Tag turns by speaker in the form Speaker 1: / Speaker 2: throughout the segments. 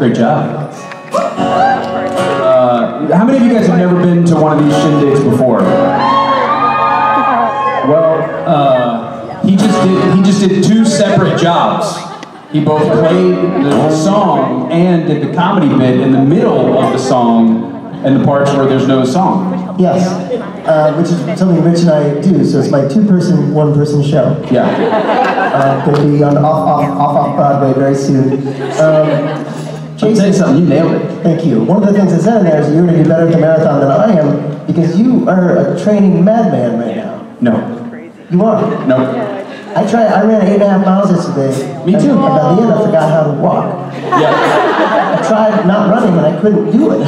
Speaker 1: Great job. How many of you guys have never been to one of these shindigs before? Well, he just did 2 separate jobs. He both played the song and did the comedy bit in the middle of the song and the parts where there's no song.
Speaker 2: Yes, which is something Rich and I do, so it's my 2-person, 1-person show.
Speaker 1: Yeah.
Speaker 2: Going to be on off Broadway very soon.
Speaker 1: Jason, say something, you nailed it.
Speaker 2: Thank you. One of the things I said in there is you're going to be better at the marathon than I am because you are a training madman right now.
Speaker 1: No.
Speaker 2: You are?
Speaker 1: No.
Speaker 2: I ran 8.5 miles yesterday.
Speaker 1: Me too.
Speaker 2: And by the end, I forgot how to walk.
Speaker 1: Yeah.
Speaker 2: I tried not running and I couldn't do it.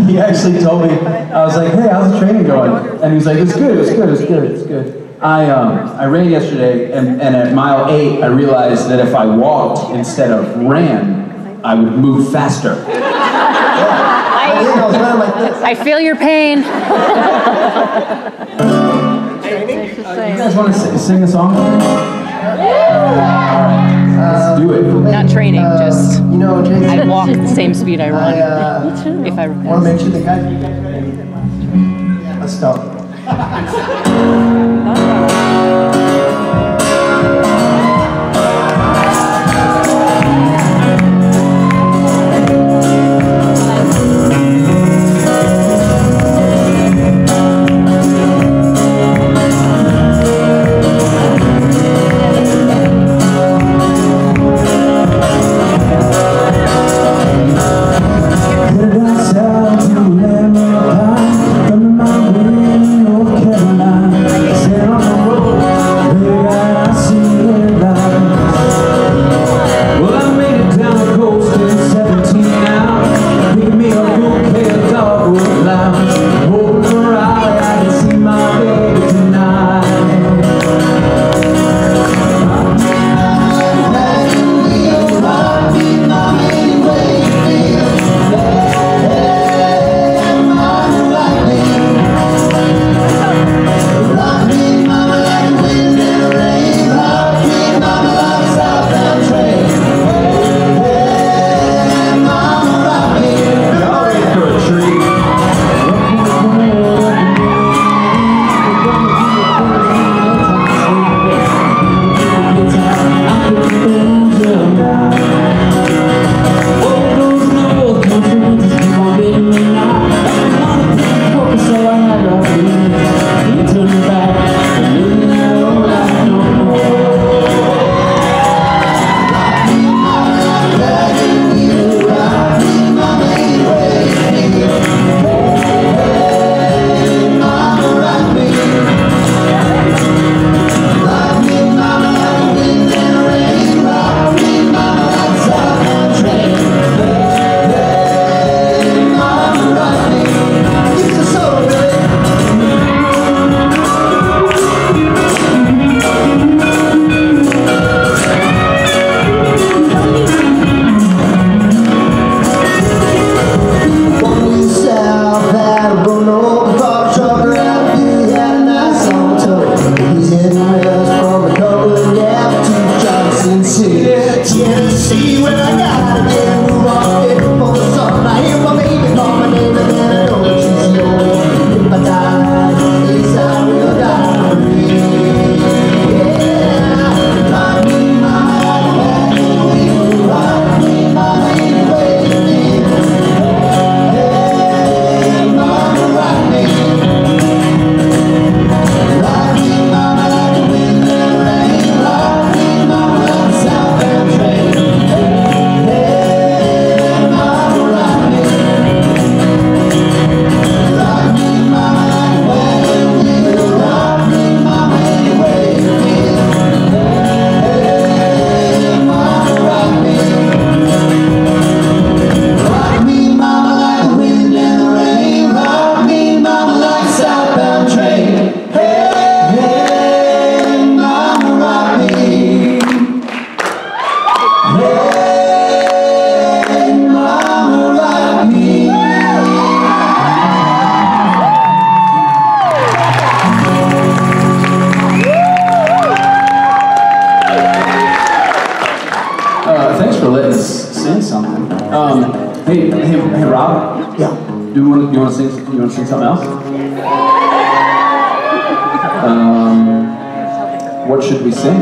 Speaker 1: He actually told me, I was like, hey, how's the training going? And he's like, it's good, it's good, it's good, it's good. I ran yesterday, and at mile 8, I realized that if I walked instead of ran, I would move faster.
Speaker 3: I feel your pain.
Speaker 1: You guys want to sing a song? Let's do it.
Speaker 3: Not training, just
Speaker 2: you know, Jason,
Speaker 3: I walk at the same speed I run. If I
Speaker 2: want to make sure the guys. Let's stop.
Speaker 4: Carolina,
Speaker 1: job?
Speaker 2: Yeah.
Speaker 1: Do you want to sing? You want to sing something else? What should we sing?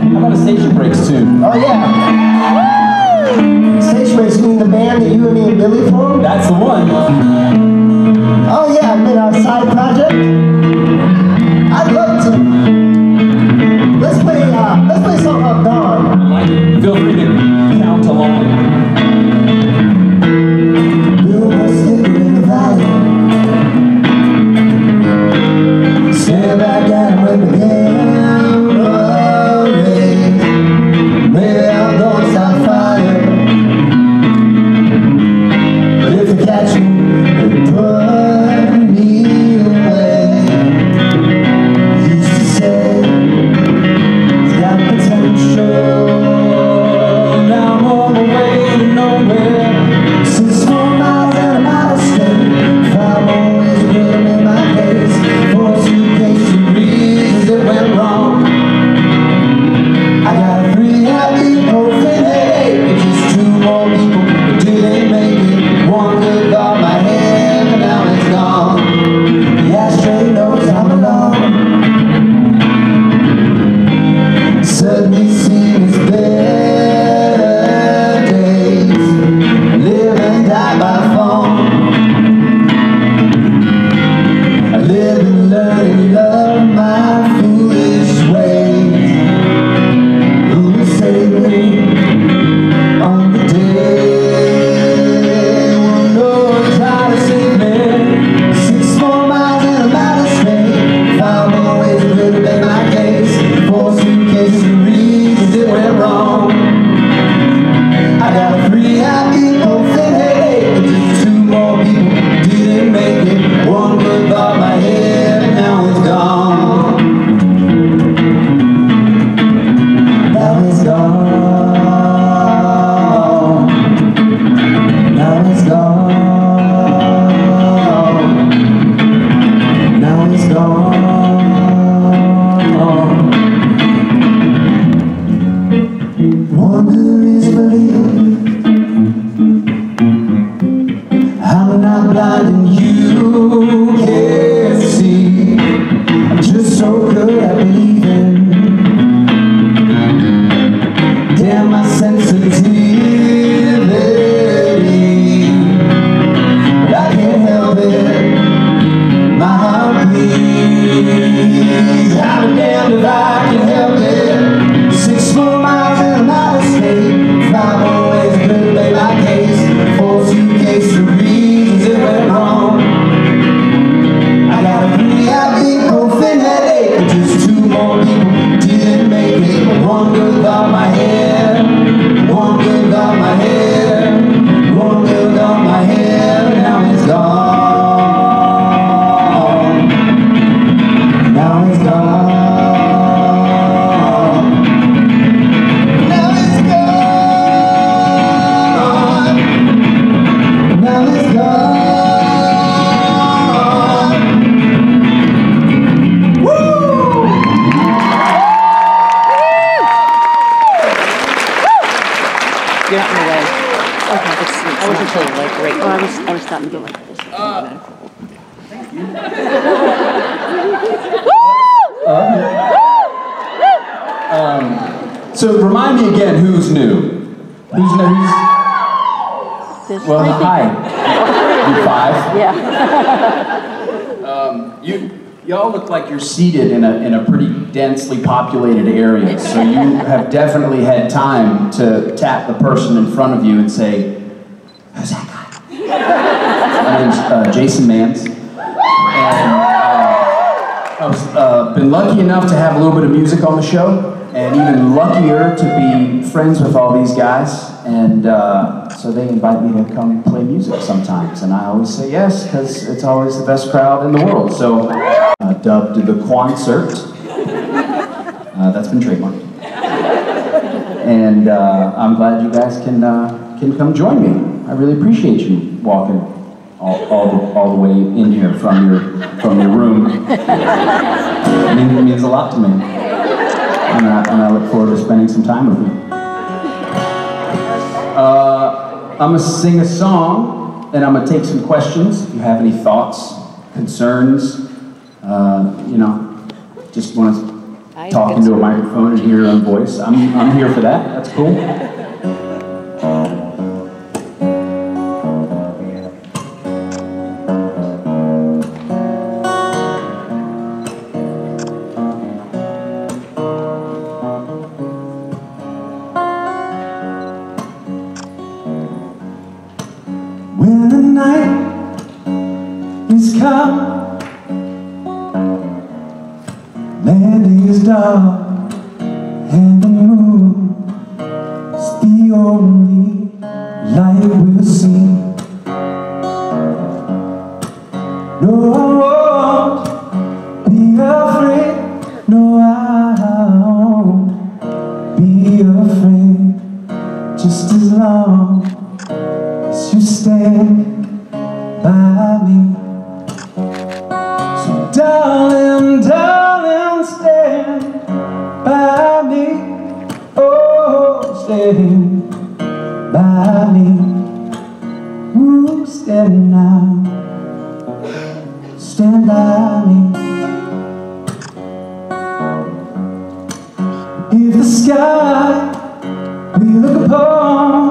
Speaker 1: How about a Station Breaks tune?
Speaker 2: Oh yeah. Station Breaks, you mean the band that you and me and Billy formed?
Speaker 1: That's the one.
Speaker 2: Oh yeah, I made our side project. I'd love to. Let's play something up Dawn.
Speaker 1: Feel free to count along.
Speaker 2: Build a sticker in the valley. Stare back at him with the camera raised. Maybe I'll go and start fire. But if they catch me, they put me away. He used to say, he's got potential. Now I'm on my way to nowhere. 6 more miles and I'm out of state. 5 more ways written in my case. 4 suitcases of reasons it went wrong. I got 3 happy open headache. It's just 2 more people, but do they make it? 1 took off my head, but now it's gone. The ashtray knows I'm alone. Suddenly seen his better days. Live and die by phone. I live and learn and love my foolish ways. Who will save me on the day? Won't no one try to save me. 6 more miles and I'm out of state. 5 more ways to live in my case. 4 suitcases of reasons it went wrong. I got 3 happy open headache, but just 2 more people didn't make it. 1 took off my head and now it's gone. Now it's gone. Now it's gone. Now it's gone. Wonder is belief. I'm not blind and you can't see. I'm just so good at believing. Damn my sensitivity, but I can't help it. My heart bleeds. I'm damned if I can help it. 6 more miles and I'm out of state. 5 more ways to play my case. 4 suitcases of reasons it went wrong. I got a 3 happy open headache, but just 2 more people didn't make it. 1 good off my head. 1 good off my head. 1 good off my head. Now it's gone. Now it's gone. Now it's gone. Now it's gone. Woo!
Speaker 3: You're not in the way. Okay, it's not till like right.
Speaker 4: Oh, I was starting to go like this.
Speaker 1: So remind me again, who's new? Who's new? Well, hi. You 5.
Speaker 4: Yeah.
Speaker 1: Y'all look like you're seated in a pretty densely populated area, so you have definitely had time to tap the person in front of you and say, "Who's that guy?" My name's Jason Mans, and I've been lucky enough to have a little bit of music on the show, and even luckier to be friends with all these guys, and so they invite me to come play music sometimes, and I always say yes, because it's always the best crowd in the world. So, dubbed the Quancert, that's been trademarked, and I'm glad you guys can come join me. I really appreciate you walking all the way in here from your room. It means a lot to me. And I look forward to spending some time with you. I'm gonna sing a song, and I'm gonna take some questions. If you have any thoughts, concerns, you know, just want to talk into a microphone and hear your own voice. I'm here for that. That's cool. When the night is come, land is dark, and the moon is the only light we'll see. No, I won't be afraid. No, I won't be afraid. Just as long as you stand by me. So darling, darling, stand by me. Oh, stand by me. Ooh, stand now. Stand by me. If the sky we look upon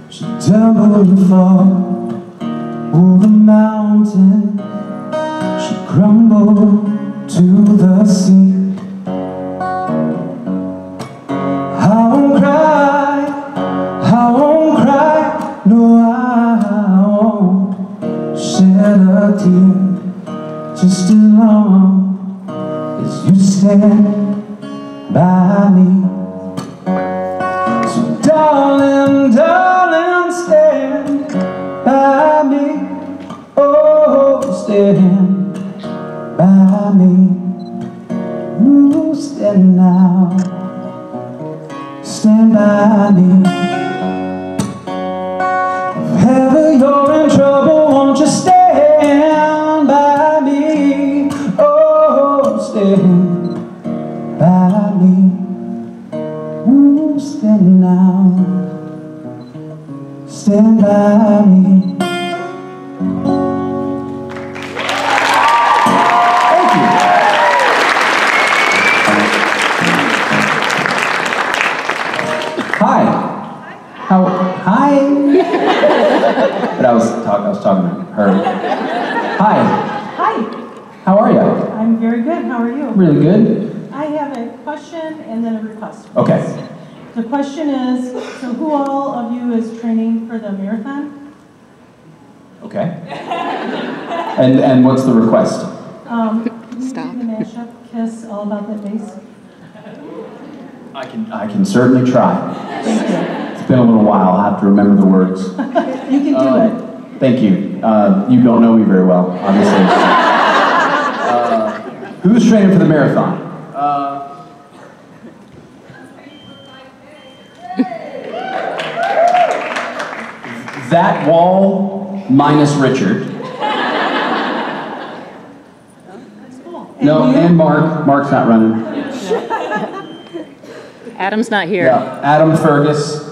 Speaker 1: should tumble and fall, or the mountain should crumble to the sea, I won't cry, I won't cry. No, I won't shed a tear. Just as long as you stand by me. So darling, darling, stand by me. Oh, stand by me. Ooh, stand now. Stand by me. If ever you're in trouble, won't you stand by me? Oh, stand by me. Ooh, stand now. Stand by me. Thank you. Hi. Hi. But I was talking to her. Hi.
Speaker 4: Hi,
Speaker 1: How are you?
Speaker 4: I'm very good. How are you?
Speaker 1: Really good.
Speaker 4: I have a question and then a request.
Speaker 1: Okay.
Speaker 4: The question is, so who all of you is training for the marathon?
Speaker 1: Okay. And what's the request?
Speaker 4: Can you
Speaker 3: Stop.
Speaker 4: do the mashup Kiss All About That Bass?
Speaker 1: I can certainly try. It's been a little while. I'll have to remember the words.
Speaker 4: You can do it.
Speaker 1: Thank you. You don't know me very well, obviously. Who's training for the marathon? That wall minus Richard.
Speaker 4: That's cool.
Speaker 1: No, and Mark. Mark's not running.
Speaker 3: Adam's not here.
Speaker 1: Yeah, Adam Fergus.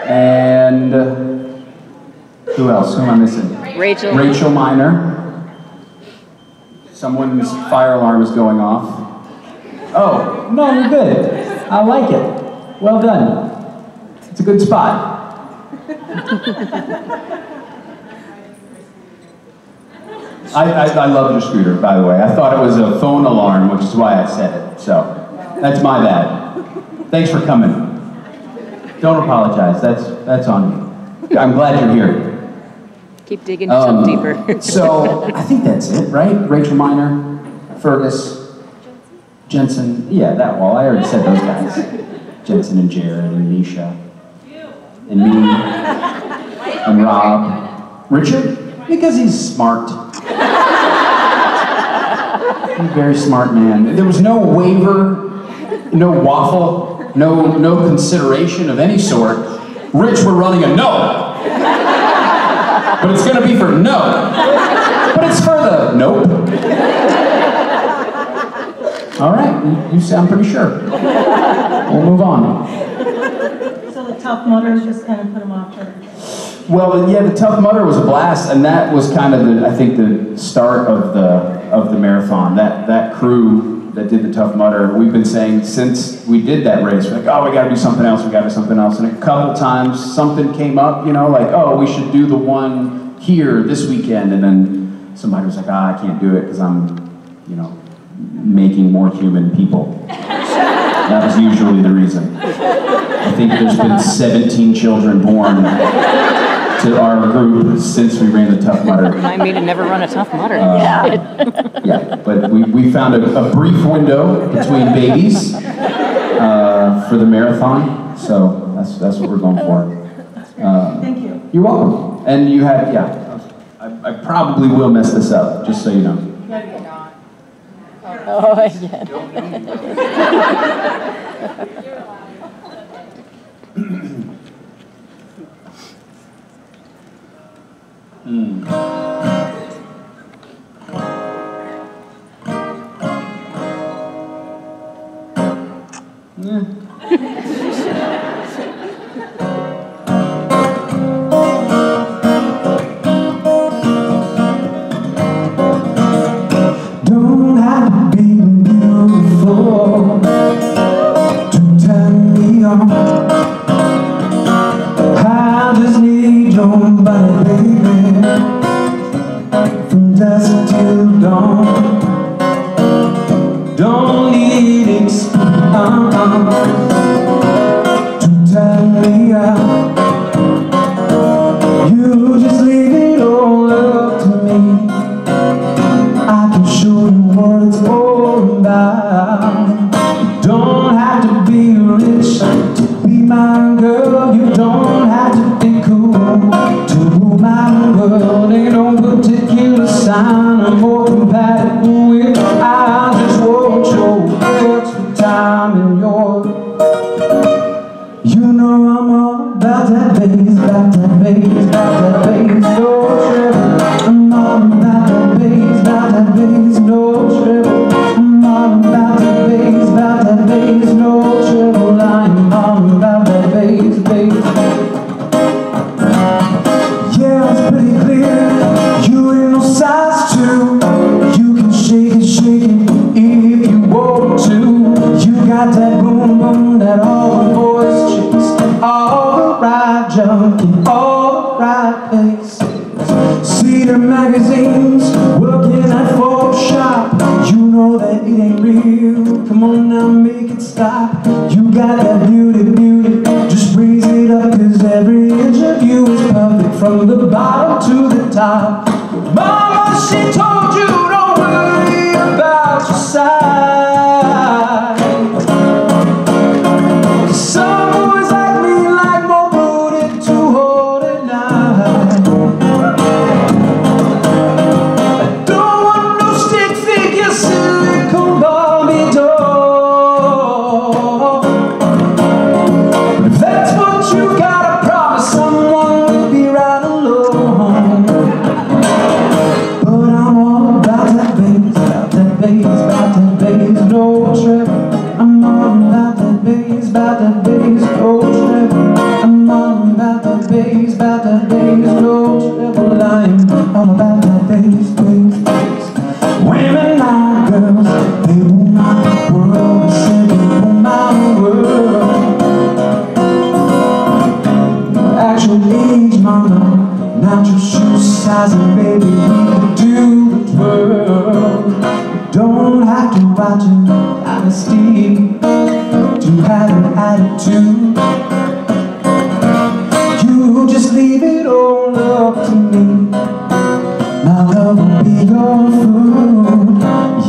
Speaker 1: And who else? Who am I missing?
Speaker 3: Rachel.
Speaker 1: Rachel Miner. Someone's fire alarm is going off. Oh, no, you're good. I like it. Well done. It's a good spot. I love your scooter, by the way. I thought it was a phone alarm, which is why I said it. So, that's my bad. Thanks for coming. Don't apologize. That's on me. I'm glad you're here.
Speaker 3: Keep digging yourself deeper.
Speaker 1: So, I think that's it, right? Rachel Miner, Fergus, Jensen. Yeah, that wall. I already said those guys. Jensen and Jared and Nisha. And me. And Rob. Richard? Because he's smart. He's a very smart man. There was no waiver, no waffle, no consideration of any sort. Rich, we're running a no. But it's gonna be for no. But it's for the nope. All right, you sound pretty sure. We'll move on.
Speaker 4: So the Tough Mudder just kind of put him off there.
Speaker 1: Well, yeah, the Tough Mudder was a blast, and that was kind of I think the start of the marathon. That crew that did the Tough Mudder, we've been saying since we did that race, we're like, oh, we got to do something else, we got to do something else. And a couple times something came up, you know, like, oh, we should do the one here this weekend, and then somebody was like, I can't do it because I'm, you know, making more human people. That was usually the reason. I think there's been 17 children born to our group since we ran the Tough Mudder.
Speaker 3: Remind me to never run a Tough Mudder.
Speaker 1: Yeah, but we found a brief window between babies for the marathon, so that's what we're going for.
Speaker 4: Thank you.
Speaker 1: You're welcome. And you had, I probably will mess this up, just so you know.
Speaker 3: Oh, yeah.
Speaker 2: Don't have to be beautiful to turn me on. I just need your body, baby, from dusk till dawn. Don't need experience to turn me on. You just leave it all up to me. I can show you what it's all about. You don't have to be rich to be my girl. You don't have to be cool to rule my world. Ain't no particular sign I'm more compatible with. I just want your extra time and your. You know I'm all about that bass, about that bass, about that bass, no trouble. I'm all about that bass, about that bass, no trouble. I'm all about that bass, about that bass, no trouble. I'm all about that bass, bass. Yeah, it's pretty clear, you ain't no size 2. You can shake it if you want to. You got that boom boom, that all the boys chase, all the right junk in all the right places. See the magazines, working at Photoshop. You know that it ain't real. Come on now, make it stop. You got that beauty, just raise it up, 'cause every inch of you is perfect from the bottom to the top. Mama, she told you don't worry about your size. Some boys like me like more booty to hold at night. I don't want no stick figure, silicone Barbie doll. But if that's what you gotta promise someone, will be right alone. But I'm all about that bass, about that bass, about that bass, no trouble. I'm all about that bass, about that bass, no trouble. I'm all about that bass, about that bass, no trouble. I'm all about that bass, bass, bass. Women, my girls, they rule my world. They say they rule my world. Actual age, mama, not your shoe size, and baby, we can do the twirl. Don't have to watch an dynasty to have an attitude. You just leave it all up to me. My love will be your food.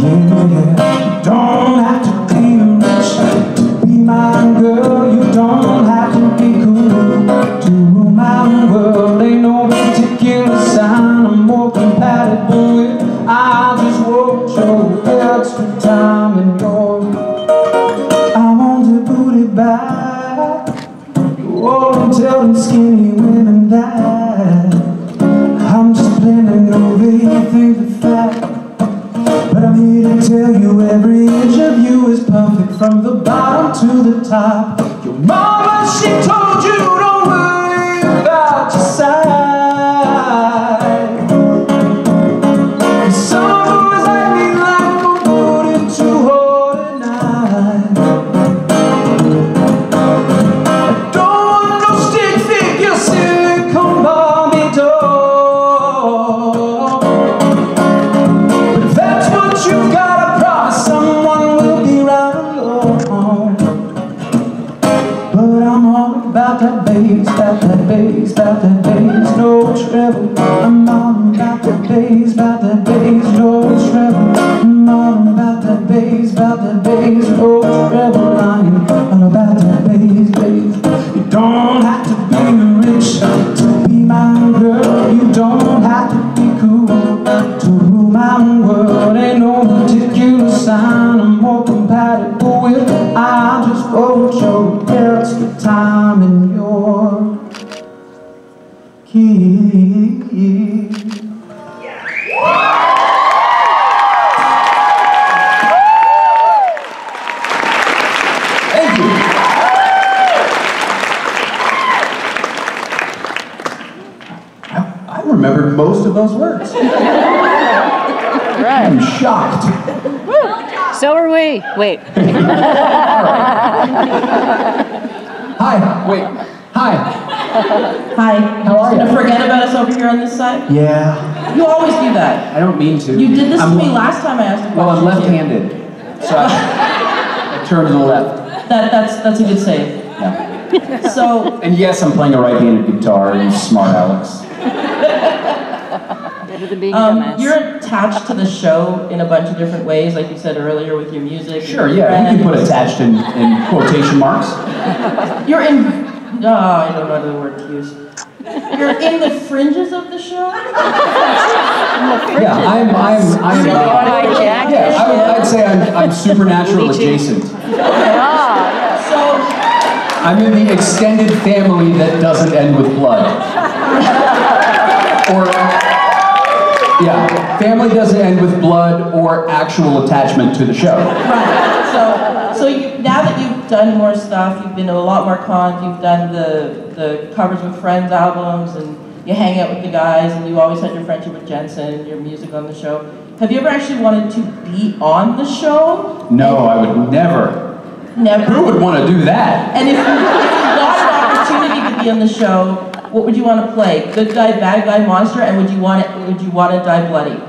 Speaker 2: Yeah, don't have to be rich to be my girl. You don't have to be cool to rule my world. Ain't no particular sign I'm more compatible with. I just want your extra time and your. I want to put it back. Oh, and tell them skinny women that I'm just planning over you think the fact. But I'm here to tell you every inch
Speaker 1: from the bottom to the top. Your mama, she told you don't worry about your side. Some boys like me like no good and too hard at night. I don't want no stick figure silicone Barbie doll. But if that's what you gotta promise, someone will be right along. But I'm all about that bass, about that bass, about that bass, no treble. I'm all about that bass, about that bass, no treble. I'm all about that bass, about that bass, no treble. I'm all about that bass, bass. You don't have to be rich to be my girl. You don't have to be cool to rule my world. Ain't no particular sign I'm more compatible with. I just wrote your extra time and your key. Thank you. I remembered most of those words. I'm shocked.
Speaker 3: So are we. Wait.
Speaker 1: Hi. Wait. Hi.
Speaker 4: Hi.
Speaker 1: How are
Speaker 4: Gonna
Speaker 1: you?
Speaker 4: forget about us over here on this side?
Speaker 1: Yeah.
Speaker 4: You always do that.
Speaker 1: I don't mean to.
Speaker 4: You did this to
Speaker 1: I'm-
Speaker 4: me last time I asked a question.
Speaker 1: Well, I'm
Speaker 4: too.
Speaker 1: left-handed, so I turn to the left.
Speaker 4: That's a good save.
Speaker 1: Yeah.
Speaker 4: So,
Speaker 1: And yes, I'm playing a right-handed guitar. You smart Alex.
Speaker 3: Better than being a dumbass.
Speaker 4: you're attached to the show in a bunch of different ways, like you said earlier, with your music.
Speaker 1: Sure.
Speaker 4: and
Speaker 1: Yeah. You can put
Speaker 4: friends.
Speaker 1: attached in quotation marks.
Speaker 4: You're in. No, I don't know the word to use. You're in the fringes of the show.
Speaker 1: Yeah. I'm. Yeah. I'd say I'm supernatural adjacent.
Speaker 4: So,
Speaker 1: I'm in the extended family that doesn't end with blood. Or, yeah, family doesn't end with blood or actual attachment to the show.
Speaker 4: right. So now that you've done more stuff, you've been to a lot more cons. You've done the covers with friends albums, and you hang out with the guys, and you always had your friendship with Jensen and your music on the show. Have you ever actually wanted to be on the show?
Speaker 1: No, I would never.
Speaker 4: Never.
Speaker 1: Who would want to do that?
Speaker 4: And if you got an opportunity to be on the show, what would you want to play? Good guy, bad guy, monster, and would you want to die bloody?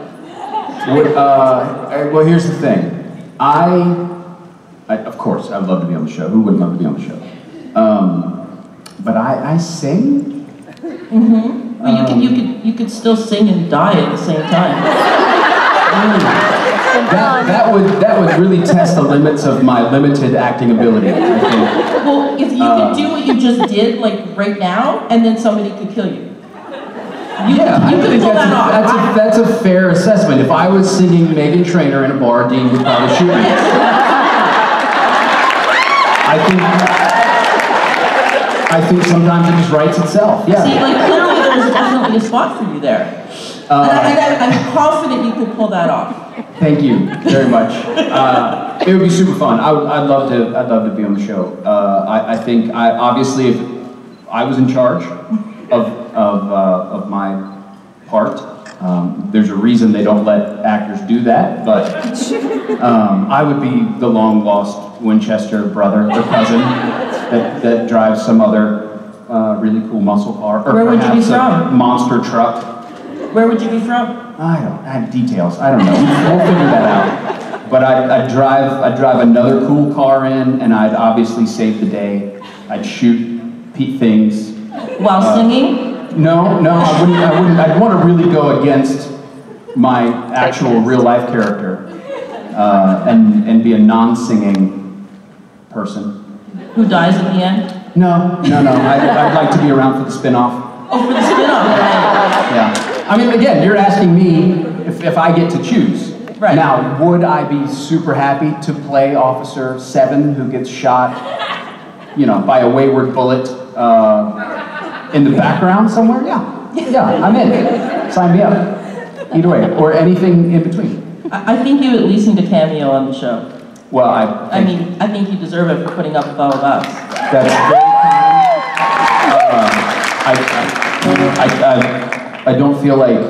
Speaker 1: Well, here's the thing. Of course, I'd love to be on the show. Who wouldn't love to be on the show? But I sing.
Speaker 4: Well, you could still sing and die at the same time.
Speaker 1: That would really test the limits of my limited acting ability, I think.
Speaker 4: Well, if you could do what you just did, like right now, and then somebody could kill you. You could pull that off.
Speaker 1: That's a fair assessment. If I was singing Meghan Trainor in a bar, Dean would probably shoot me. I think sometimes it just writes itself. Yeah.
Speaker 4: See, like clearly there's definitely a spot for you there. And I'm confident you could pull that off.
Speaker 1: Thank you very much. It would be super fun. I'd love to be on the show. I think obviously if I was in charge of my part, there's a reason they don't let actors do that. But I would be the long lost Winchester brother or cousin that drives some other really cool muscle car, or
Speaker 4: Where would you be
Speaker 1: perhaps a
Speaker 4: from?
Speaker 1: monster truck.
Speaker 4: Where would you be from?
Speaker 1: I have details. I don't know. We'll figure that out. But I'd drive another cool car in, and I'd obviously save the day. I'd shoot things.
Speaker 4: While singing?
Speaker 1: No, I wouldn't. I'd want to really go against my actual real life character, and be a non-singing person.
Speaker 4: Who dies at the end?
Speaker 1: No. I'd like to be around for the spin-off.
Speaker 4: Oh, for the spin-off.
Speaker 1: Yeah. I mean, again, you're asking me if I get to choose.
Speaker 4: Right.
Speaker 1: Now, would I be super happy to play Officer 7 who gets shot, by a wayward bullet in the background somewhere? Yeah, I'm in. Sign me up. Either way, or anything in between.
Speaker 4: I think you at least need a cameo on the show.
Speaker 1: Well,
Speaker 4: I mean, I think you deserve it for putting up with all of us.
Speaker 1: That's very kind. I don't feel like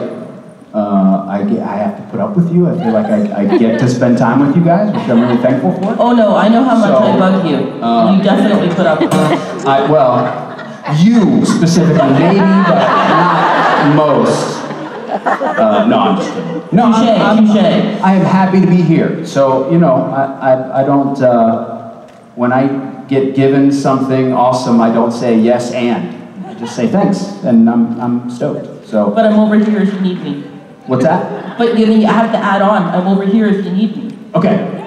Speaker 1: I have to put up with you. I feel like I get to spend time with you guys, which I'm really thankful for.
Speaker 4: Oh no, I know how much I bug you. You definitely put up with us.
Speaker 1: Well, you specifically, maybe, but not most. No, I'm just kidding. No,
Speaker 4: Touché.
Speaker 1: I am happy to be here. So, you know, I don't, when I get given something awesome, I don't say yes and. I just say thanks, and I'm stoked. So.
Speaker 4: But I'm over here if you need me.
Speaker 1: What's that?
Speaker 4: But you have to add on, I'm over here if you need me.
Speaker 1: Okay.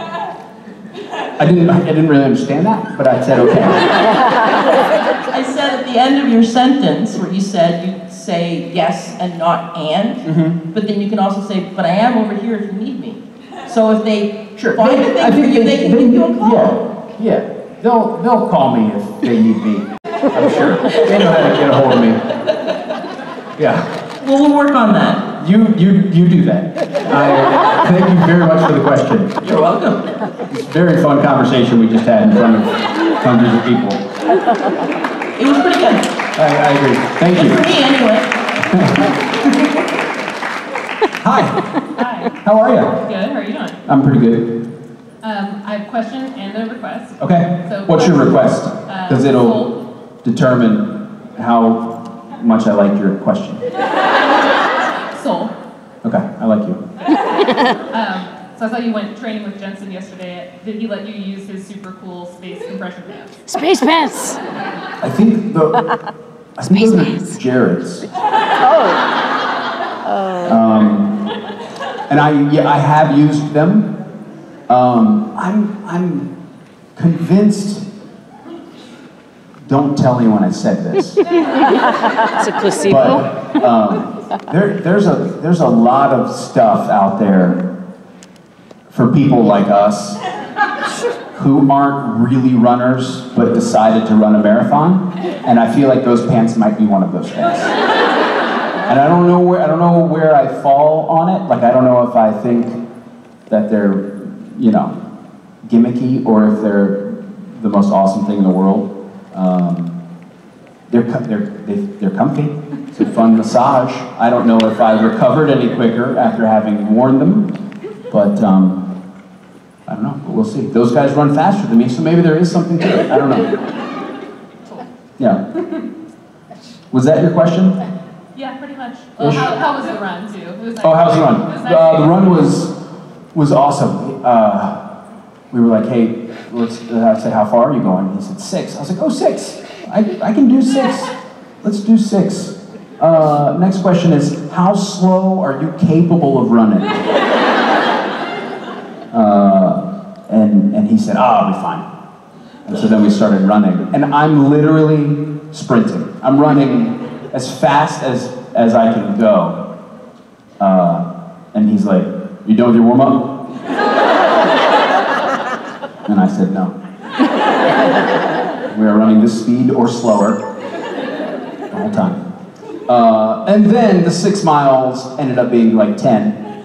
Speaker 1: I didn't really understand that, but I said okay.
Speaker 4: I said at the end of your sentence where you said you say yes and not and, but then you can also say, but I am over here if you need me. So if they find a thing for you, they can give you a call.
Speaker 1: Yeah. They'll call me if they need me. I'm sure. They know how to get a hold of me. Yeah.
Speaker 4: Well, we'll work on that.
Speaker 1: You do that. I thank you very much for the question.
Speaker 4: You're welcome.
Speaker 1: It's a very fun conversation we just had in front of hundreds of people.
Speaker 4: It was pretty good.
Speaker 1: I agree. Thank you.
Speaker 4: For me, anyway.
Speaker 1: Hi.
Speaker 5: Hi.
Speaker 1: How are you?
Speaker 5: Good. How are you doing?
Speaker 1: I'm pretty good.
Speaker 5: I have a question and a request.
Speaker 1: Okay.
Speaker 5: So
Speaker 1: what's your request? Because it'll determine how much I like your question.
Speaker 5: Soul.
Speaker 1: Okay, I like you.
Speaker 5: So I saw you went training with Jensen yesterday. Did he let you use his super cool space compression pants?
Speaker 3: Space pants.
Speaker 1: I think those are Jared's. And I have used them. I'm convinced. Don't tell anyone I said this.
Speaker 3: It's a placebo.
Speaker 1: But there's a lot of stuff out there for people like us who aren't really runners but decided to run a marathon, and I feel like those pants might be one of those things. And I don't know where I fall on it. Like, I don't know if I think that they're, you know, gimmicky or if they're the most awesome thing in the world. They're comfy. It's a fun massage. I don't know if I recovered any quicker after having worn them, but I don't know. But we'll see. Those guys run faster than me, so maybe there is something to it. I don't know. Yeah. Was that your question?
Speaker 5: Yeah, pretty much. Well, how was the run too? It was nice.
Speaker 1: Oh, how was the run?
Speaker 5: It was nice.
Speaker 1: The run was awesome. We were like, hey, I said, how far are you going? He said 6. I was like, oh, 6. I can do 6. Let's do 6. Next question is, how slow are you capable of running? And he said, I'll be fine. And so then we started running. And I'm literally sprinting. I'm running as fast as I can go. And he's like, you done with your warm-up? And I said, no. We are running this speed or slower the whole time. And then the 6 miles ended up being like 10,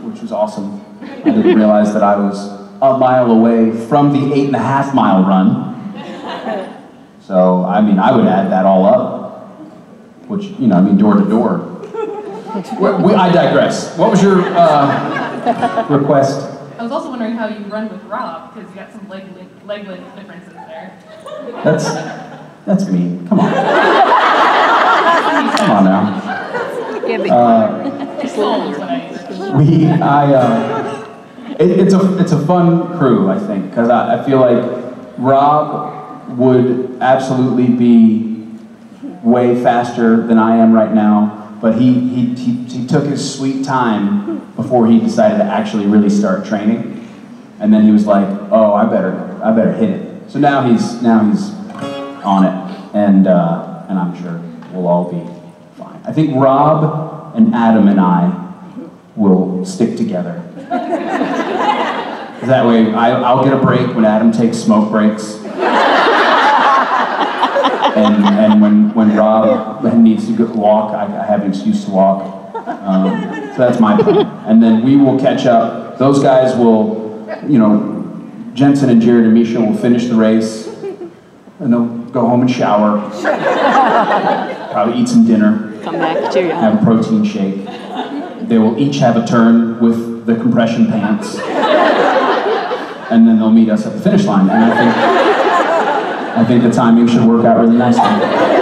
Speaker 1: which was awesome. I didn't realize that I was a mile away from the 8.5 mile run. So, I mean, I would add that all up, which, you know, I mean, door to door. I digress. What was your request?
Speaker 5: I was also wondering how you run with Rob, because you got some leg length differences there.
Speaker 1: That's me. Come on. Come on now.
Speaker 5: Soul is what I
Speaker 1: It's a fun crew, I think, because I feel like Rob would absolutely be way faster than I am right now, but he took his sweet time before he decided to actually really start training, and then he was like, oh, I better hit it. So now he's on it, and I'm sure we'll all be fine. I think Rob and Adam and I will stick together. That way, I'll get a break when Adam takes smoke breaks. And when Rob needs to go walk, I have an excuse to walk. So that's my plan. And then we will catch up. Those guys will, you know, Jensen and Jared and Misha will finish the race, and they'll go home and shower, probably eat some dinner,
Speaker 3: Come back, cheerio.
Speaker 1: have a protein shake. They will each have a turn with the compression pants, and then they'll meet us at the finish line. And I think the timing should work out really nicely.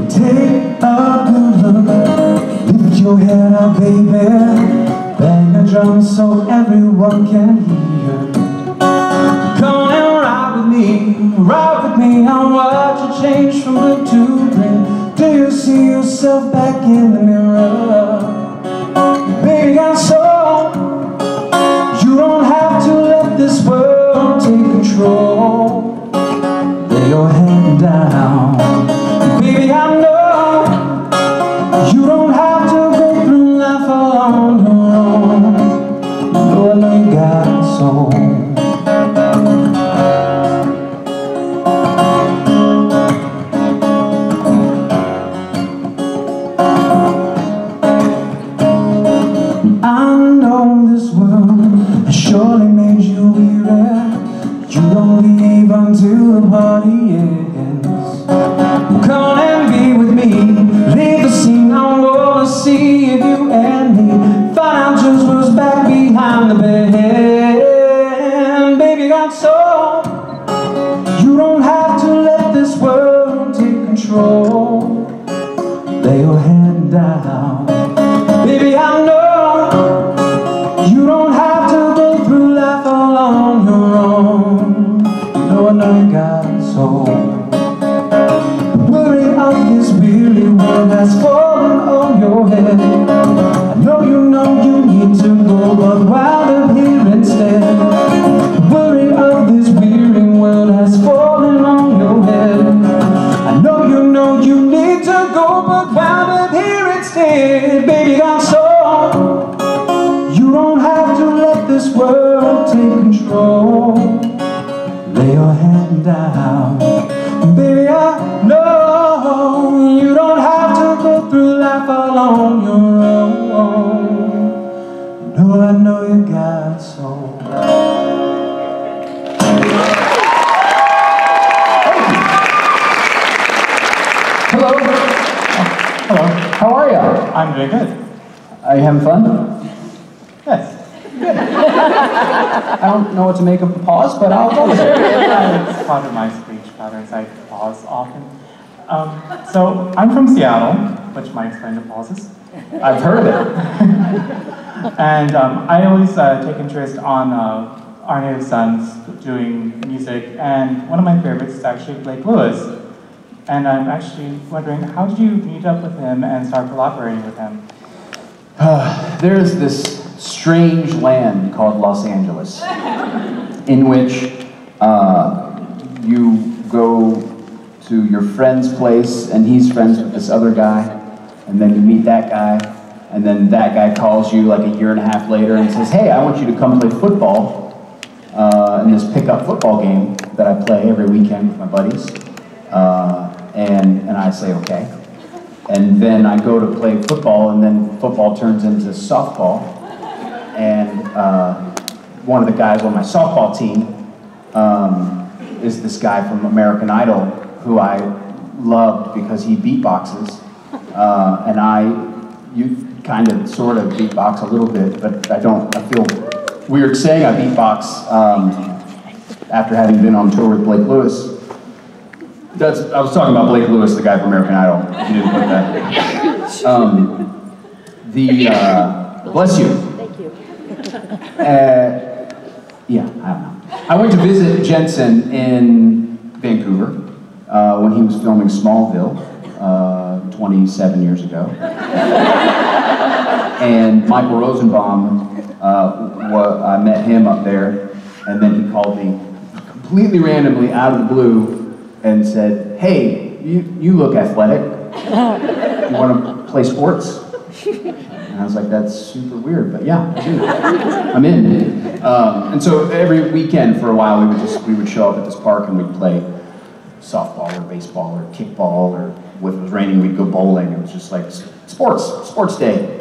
Speaker 2: Take a good look, lift your head up, baby. Bang a drum so everyone can hear. Come and ride with me on what you change from blue to green. Do you see yourself back in the mirror? Baby, I'm soul. You don't have to let this world take control. Lay your head down. Baby, I know you don't have to go through life on your own. You know I know you got a soul. I know this world has surely made you weary. You don't leave until the party ends. Come on and be with me, leave the scene, I wanna see if you and me find out just what's back behind the bed. Baby, got soul. You don't have to let this world take control. Lay your head down. Baby, I know you don't have to go through life all on your own. You know you got soul. This weary world has fallen on your head. I know you need to go, but wind up here instead. The worry of this weary world has fallen on your head. I know you need to go, but wind up here instead. Baby, I'm soul. You don't have to let this world take control. Lay your head down. Baby, I know you don't have to go through life all on your own. No, I know you got soul.
Speaker 1: Hello. Hello. How are you?
Speaker 6: I'm doing good.
Speaker 1: Are you having fun?
Speaker 6: Yes.
Speaker 1: I don't know what to make of the pause, but I'll go with it.
Speaker 6: It's part of my speech patterns. I pause often. So I'm from Seattle, which might explain the pauses.
Speaker 1: I've heard it.
Speaker 6: And I always take interest on our native sons doing music, and one of my favorites is actually Blake Lewis. And I'm actually wondering, how did you meet up with him and start collaborating with him?
Speaker 1: There's this strange land called Los Angeles, in which you go to your friend's place, and he's friends with this other guy, and then you meet that guy, and then that guy calls you like a year and a half later and says, hey, I want you to come play football in this pickup football game that I play every weekend with my buddies. And I say, okay. And then I go to play football, and then football turns into softball. And one of the guys on my softball team is this guy from American Idol, who I loved because he beatboxes. And you kind of, sort of beatbox a little bit, but I feel weird saying I beatbox after having been on tour with Blake Lewis. I was talking about Blake Lewis, the guy from American Idol, if you didn't put that. Bless you.
Speaker 3: Thank you.
Speaker 1: Yeah, I don't know. I went to visit Jensen in Vancouver when he was filming Smallville 27 years ago. And Michael Rosenbaum, I met him up there, and then he called me completely randomly out of the blue and said, hey, you look athletic. You want to play sports? And I was like, that's super weird, but yeah, I do. I'm in. And so every weekend for a while, we would show up at this park and we'd play softball or baseball or kickball, or if it was raining, we'd go bowling. It was just like sports day.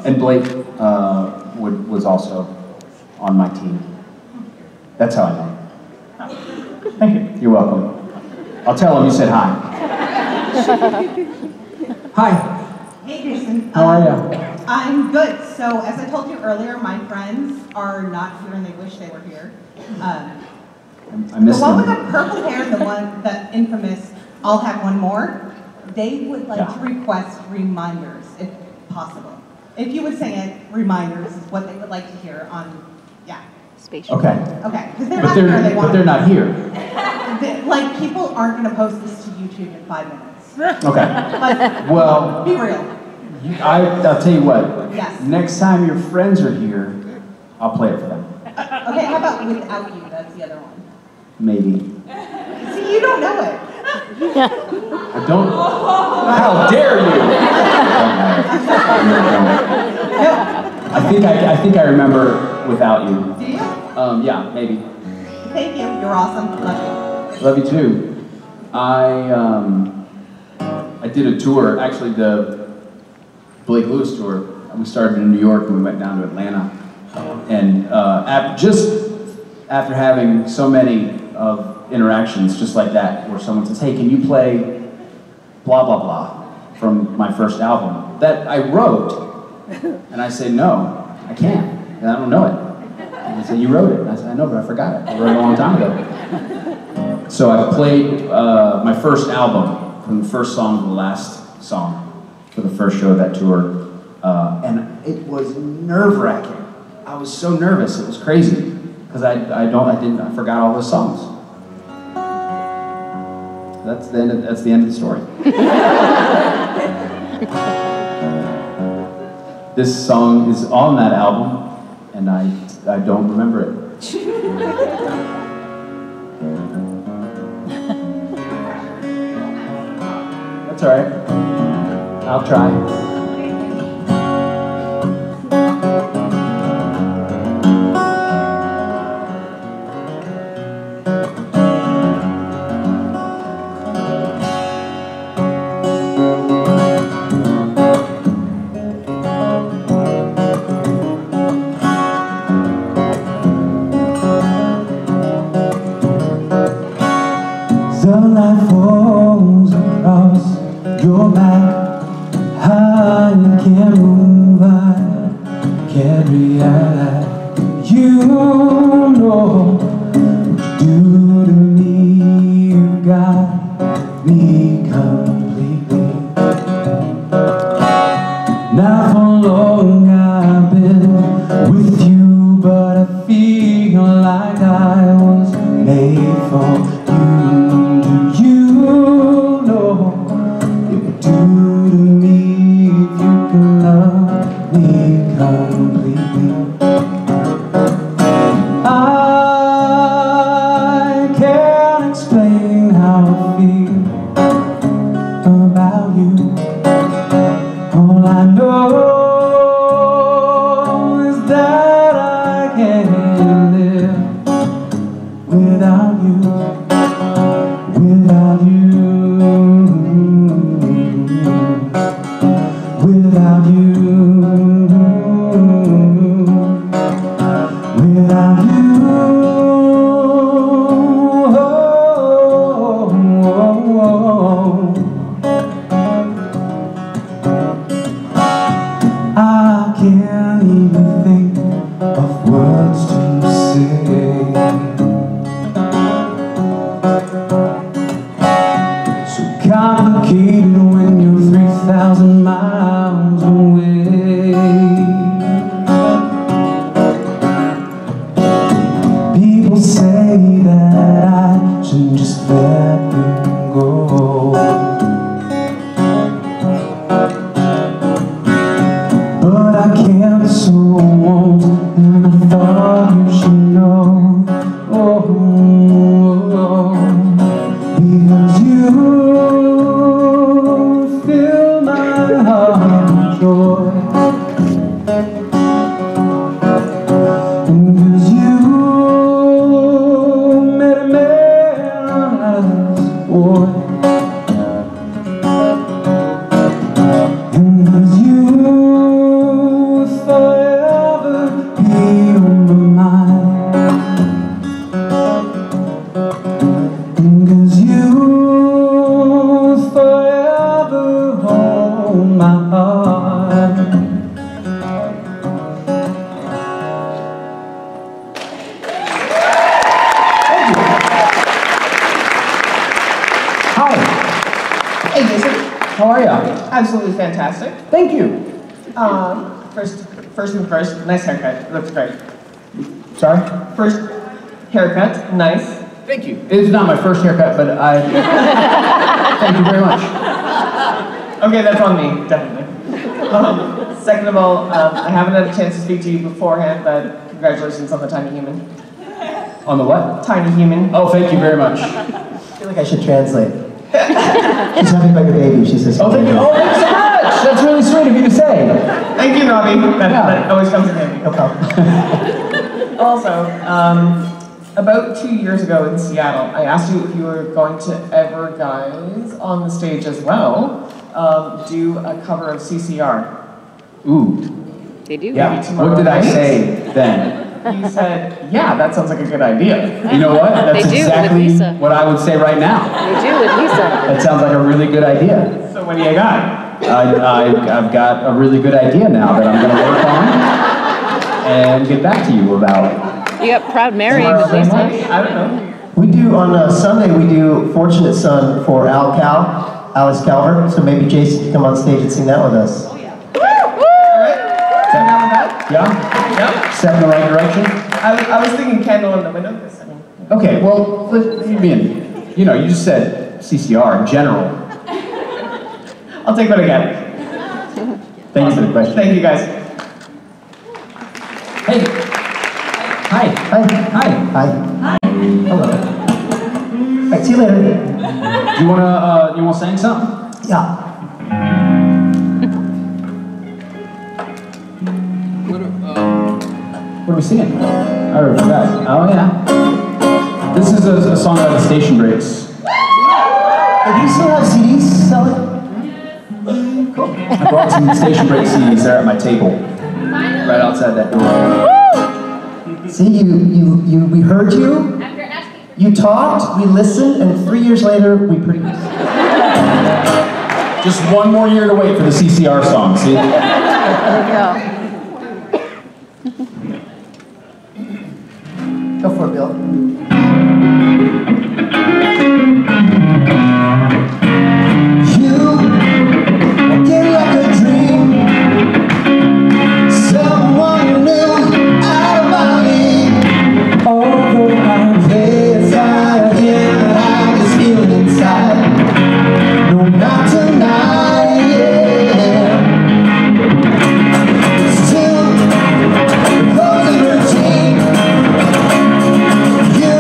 Speaker 1: And Blake was also on my team. That's how I know.
Speaker 6: Thank you.
Speaker 1: You're welcome. I'll tell him you said hi. Hi.
Speaker 7: Hey Jason.
Speaker 1: How are you?
Speaker 7: I'm good. So as I told you earlier, my friends are not here and they wish they were here.
Speaker 1: I missed
Speaker 7: the one with
Speaker 1: them.
Speaker 7: the purple hair and the one, that infamous, I'll have one more, they would like to request reminders if possible. If you would sing it, reminders is what they would like to hear on, yeah.
Speaker 3: Spatial.
Speaker 1: Okay.
Speaker 7: Okay, because they're not here, they want
Speaker 1: But they're not here.
Speaker 7: Like, people aren't going to post this to YouTube in 5 minutes.
Speaker 1: Okay.
Speaker 7: Like,
Speaker 1: Well,
Speaker 7: be real.
Speaker 1: I'll tell you what.
Speaker 7: Yes.
Speaker 1: Next time your friends are here, I'll play it for them.
Speaker 7: Okay, how about Without You? That's the other one.
Speaker 1: Maybe.
Speaker 7: See, you don't know it.
Speaker 1: I don't. How dare you? I think I remember Without You.
Speaker 7: Do you?
Speaker 1: Yeah, maybe.
Speaker 7: Thank you. You're awesome. Love you.
Speaker 1: Love you too. I did a tour, actually the Blake Lewis tour. We started in New York and we went down to Atlanta. And just after having so many of interactions just like that, where someone says, hey, can you play blah, blah, blah from my first album that I wrote? And I say, no, I can't, and I don't know it. And they say, you wrote it. And I said, I know, but I forgot it. I wrote it a long time ago. So I played my first album, from the first song to the last song, for the first show of that tour. And it was nerve-wracking. I was so nervous, it was crazy. Because I forgot all those songs. That's the end of the story. This song is on that album, and I don't remember it. That's all right. I'll try.
Speaker 2: The light falls across your back. I can't move, I can't react. You know what you do to me. You got me completely. Now for long I've been with you, but I feel like I was made for you. When you're 3,000 miles away, people say that I should just let you go, but I can't, so won't, and I thought you should know. Because you fill my heart with joy.
Speaker 8: fantastic.
Speaker 1: Thank you.
Speaker 8: First things first, nice haircut. Looks great.
Speaker 1: Sorry?
Speaker 8: First haircut, nice.
Speaker 1: Thank you. It's not my first haircut, but I... Thank you very much.
Speaker 8: Okay, that's on me, definitely. Second of all, I haven't had a chance to speak to you beforehand, but congratulations on the tiny human.
Speaker 1: On the what?
Speaker 8: Tiny human.
Speaker 1: Oh, thank you very much.
Speaker 2: I feel like I should translate. She's happy about your baby, she says.
Speaker 1: Oh, thank you. Oh, thanks so much. That's really sweet of you to say.
Speaker 8: Thank you, Robbie. That always comes in handy.
Speaker 2: No problem.
Speaker 8: Also, about 2 years ago in Seattle, I asked you if you were going to ever, guys, on the stage as well, do a cover of CCR.
Speaker 1: Ooh.
Speaker 3: They do.
Speaker 1: Yeah. What did I say then?
Speaker 8: You said, yeah, that sounds like a good idea.
Speaker 1: You know what? That's
Speaker 3: They do with
Speaker 1: exactly
Speaker 3: Lisa.
Speaker 1: what I would say right now.
Speaker 3: They do with Lisa.
Speaker 1: That sounds like a really good idea.
Speaker 8: So what do you got?
Speaker 1: I've got a really good idea now that I'm going to work on and get back to you about.
Speaker 3: You got Proud Mary with Lisa.
Speaker 8: I don't know.
Speaker 2: We do, on Sunday, we do Fortunate Son for Alice Calvert, so maybe Jason can come on stage and sing that with us.
Speaker 1: Yeah?
Speaker 8: Yep.
Speaker 1: Step in the right direction?
Speaker 8: I was thinking Candle in the Window.
Speaker 1: Okay, well, you know, you just said CCR in general.
Speaker 8: I'll take what I get.
Speaker 1: Thank you for the question.
Speaker 8: Thank you, guys.
Speaker 1: Hey. Hi.
Speaker 2: Hi.
Speaker 1: Hi.
Speaker 2: Hi. Hello. All right, see you later.
Speaker 1: You wanna sing something?
Speaker 2: Yeah.
Speaker 1: What are we singing? I already forgot. Oh yeah. This is a song by the Station Breaks.
Speaker 2: Hey, do you still have CDs selling?
Speaker 1: Cool. I brought some Station Break CDs there at my table, right outside that door.
Speaker 2: See, we heard you. You talked, we listened, and 3 years later, we produced.
Speaker 1: Just one more year to wait for the CCR song. See?
Speaker 3: There we go.
Speaker 2: Go for it, Bill. You came like a dream. Someone new out of my league. Although I guess I can't hide this feeling inside. No, not tonight, yeah. Still, closing routine. You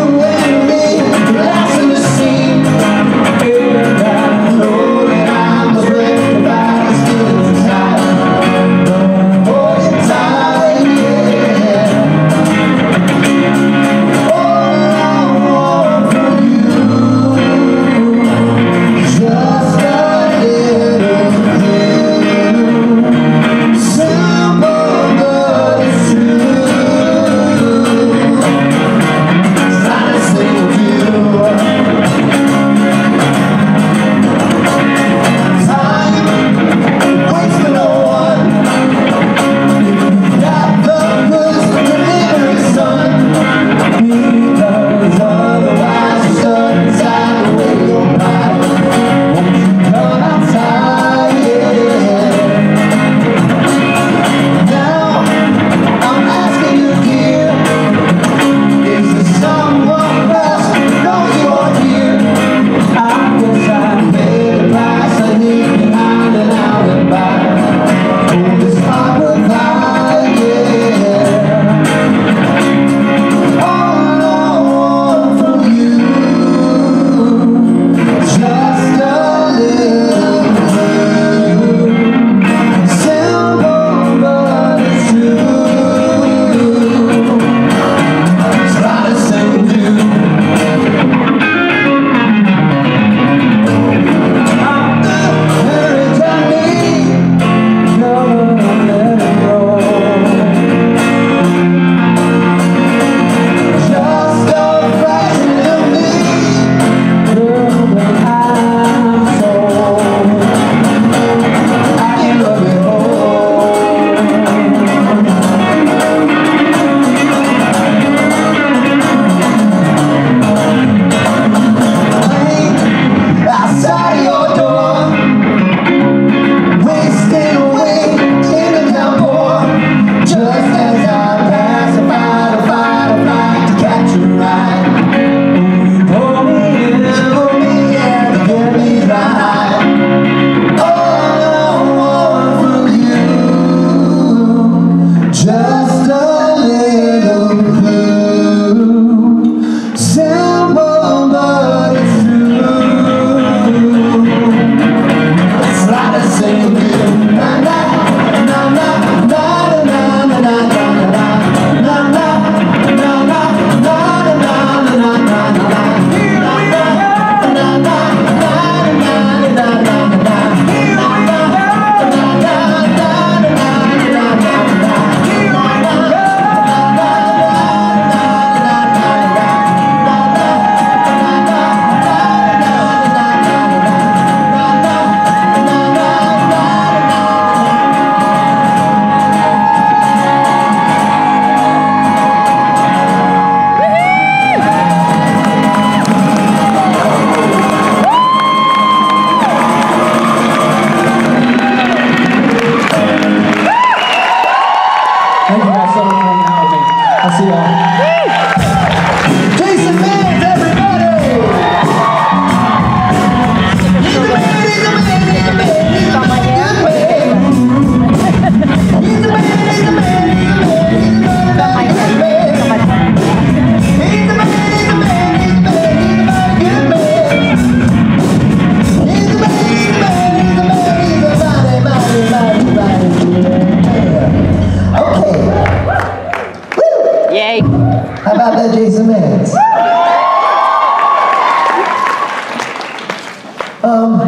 Speaker 2: that Jason Mans.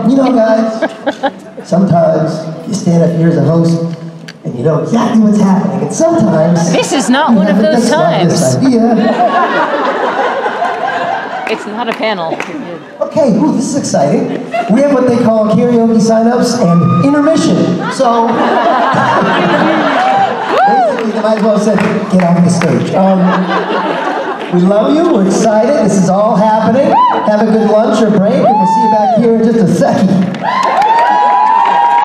Speaker 2: You know, guys, sometimes you stand up here as a host and you know exactly what's happening, and sometimes
Speaker 3: This is not one of those times.
Speaker 2: This idea.
Speaker 3: It's not a panel.
Speaker 2: Okay, ooh, this is exciting. We have what they call karaoke sign-ups and intermission. So basically, they might as well say, get off the stage. We love you, we're excited, this is all happening. Have a good lunch or break, and we'll see you back here in just a second.